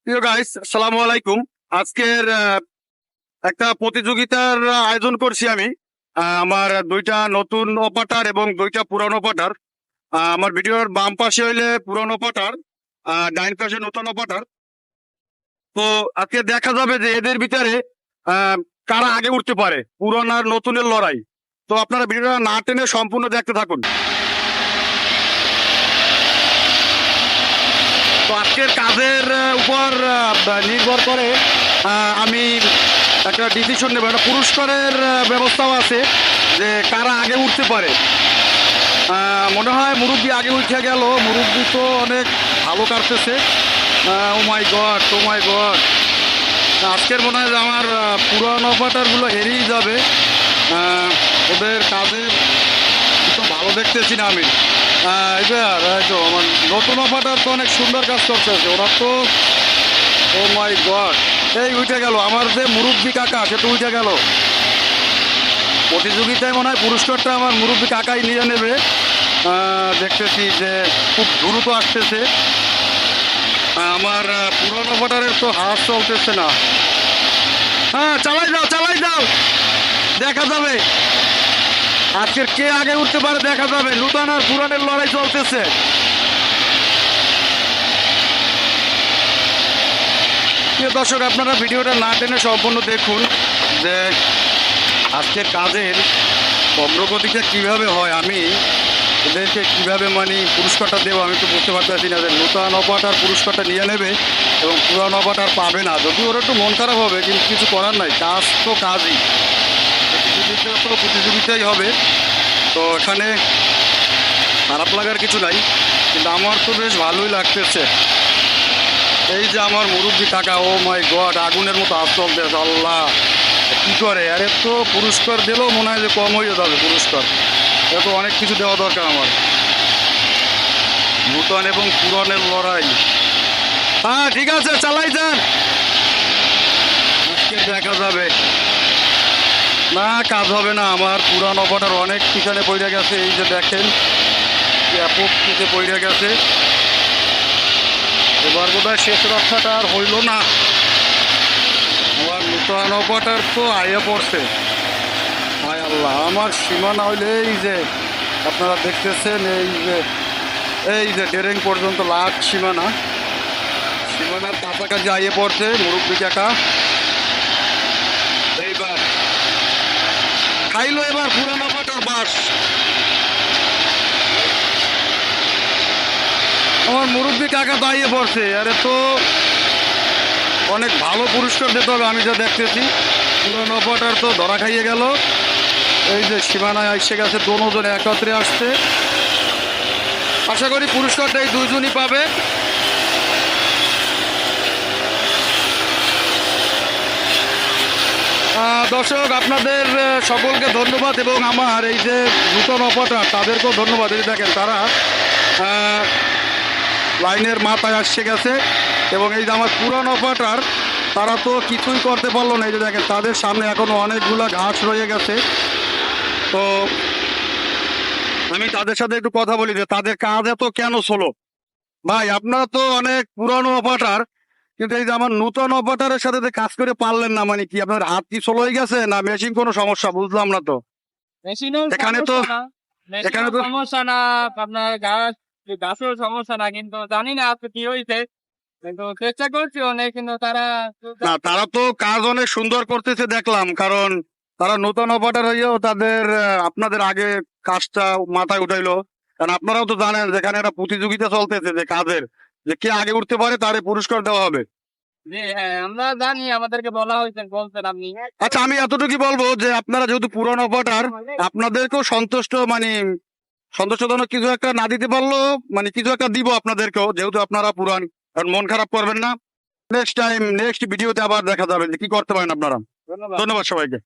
প্রিয় গাইস, আসসালামু আলাইকুম। আজকের একটা প্রতিযোগিতার আয়োজন করছি আমি। আমার দুইটা নতুন অপাটার এবং দুইটা পুরানো অপাটার। আমার ভিডিওর বাম পাশে হইলে পুরানো অপাটার, ডাইন পাশে নতুন অপাটার। তো আজকে দেখা যাবে যে এদের ভিতরে আহ, কারা আগে উঠতে পারে, পুরান আর নতুনের লড়াই। তো আপনারা ভিডিওটা না টেনে সম্পূর্ণ দেখতে থাকুন। তো আজকের কাজের উপর নির্ভর করে আমি একটা ডিসিশন নেব। একটা পুরস্কারের ব্যবস্থাও আছে যে কারা আগে উঠতে পারে। মনে হয় মুরব্বী আগে উঠে গেল। মুরব্বী তো অনেক ভালো কাটতেছে। ও মাই গড, ও মাই গড। আজকের মনে হয় যে আমার পুরানো অপাটারগুলো হেরিয়ে যাবে। ওদের কাজের তো ভালো দেখতেছি না আমি। এবার এই তো আমার নতুন অপাটার তো অনেক সুন্দর কাজ করতেছে। ওরা তো ও মাই গড, এই উঠে গেল আমার যে মুরব্বী কাকা, সে তো উঠে গেল। প্রতিযোগিতায় মনে হয় পুরস্কারটা আমার মুরব্বী কাকাই নিয়ে নেবে। দেখতেছি যে খুব দ্রুত আসতেছে। আমার পুরনো অপাটারের তো হাত চলতেছে না। হ্যাঁ, চালাই যাও, চালাই যাও, দেখা যাবে আজকের কে আগে উঠতে পারে, দেখা যাবে। নূতন আর পুরানের লড়াই চলতেছে। প্রিয় দর্শক, আপনারা ভিডিওটা না টেনে সম্পূর্ণ দেখুন যে আজকের কাজের অগ্রগতিটা কিভাবে হয়। আমি এদেরকে কিভাবে পুরস্কারটা দেবো আমি তো বুঝতে পারতেছি না যে নূতন অপাটার পুরস্কারটা নিয়ে নেবে এবং পুরান অপাটার পাবে না। যদি ওরা একটু মন খারাপ হবে, কিন্তু কিছু করার নাই, কাজ তো কাজই, প্রতিযোগিতা তো প্রতিযোগিতাই হবে। তো এখানে খারাপ লাগার কিছু নাই, কিন্তু আমার তো বেশ ভালোই লাগতেছে। এই যে আমার মুরব্বী কাকা, ও মাই গড, আগুনের মতো হাত চলতেছে। আল্লাহ, কি করে! আরে তো পুরস্কার দিলেও মনে হয় যে কম হয়ে যাবে পুরস্কার। এত অনেক কিছু দেওয়া দরকার আমার। নূতন এবং পুরানের লড়াই। হ্যাঁ, ঠিক আছে, চালাই যান, আজকে দেখা যাবে। না, কাজ হবে না। আমার পুরান অপাটার অনেক পিছনে পড়ে গেছে। এই যে দেখেন, ব্যাপক পিছে পড়ে গেছে। এবার বোধহয় শেষ রক্ষাটা আর হইল না। আমার নূতন অপাটার তো আইয়া পড়ছে। হায় আল্লাহ, আমার সীমানা হইলে এই যে আপনারা দেখতেছেন, এই যে ডেরেং পর্যন্ত লাখ সীমানা, সীমানার কাছাকাছি আইয়ে পড়ছে মুরব্বী কাকা। এইবার খাইলো, এবার পুরানো অপাটার বাস। আমার মুরব্বী কাকা তো আইয়ে পড়ছে। আরে তো অনেক ভালো পুরস্কার দিতে হবে আমি যা দেখতেছি। পুরানো অপাটার তো ধরা খাইয়ে গেল। এই যে সীমানায় এসে গেছে, দোনোজনে একত্রে আসছে। আশা করি পুরস্কারটা এই দুইজনই পাবে। দর্শক, আপনাদের সকলকে ধন্যবাদ এবং আমার এই যে নূতন অপাটার তাদেরকেও ধন্যবাদ। এই দেখেন, তারা লাইনের মাথায় আসছে গেছে। এবং এই যে আমার পুরানো অপাটার, তারা তো কিছুই করতে পারলো না। এই যে দেখেন, তাদের সামনে এখনো অনেকগুলা ঘাস রয়ে গেছে। তো আমি তাদের সাথে একটু কথা বলি যে তাদের কাজ এত কেন স্লো। ভাই, আপনারা তো অনেক পুরানো অপাটার, কিন্তু এই যে আমার নূতন অপাটারের সাথে যে কাজ করে পারলেন না, কি আপনার হাত কি স্লো হয়ে গেছে না মেশিন কোনো সমস্যা, বুঝলাম না তো। এখানে তো এখানে তো সমস্যা না, আপনার গাছের সমস্যা না, কিন্তু জানি না আজকে কি হয়েছে। কিন্তু চেষ্টা করছি অনেক, কিন্তু তারা না, তারা তো কাজ অনেক সুন্দর করতেছে দেখলাম। কারণ তারা নূতন অপারেটর হইয়াও তাদের আপনাদের আগে কাজটা মাথায় উঠাইলো। কারণ আপনারাও তো জানেন যেখানে একটা প্রতিযোগিতা চলতেছে যে কাজের, যে কে আগে উঠতে পারে তারে পুরস্কার দেওয়া হবে। জি হ্যাঁ, আমরা জানি, আমাদেরকে বলা হয়েছে, বলছেন আপনি। আচ্ছা, আমি এতটুকু বলবো যে আপনারা যেহেতু পুরানো অপারেটর, আপনাদেরকেও সন্তোষজনক কিছু একটা না দিতে পারলো, কিছু একটা দিব আপনাদেরকেও, যেহেতু আপনারা পুরান। কারণ মন খারাপ করবেন না। নেক্সট ভিডিওতে আবার দেখা যাবে যে কি করতে পারেন আপনারা। ধন্যবাদ। ধন্যবাদ সবাইকে।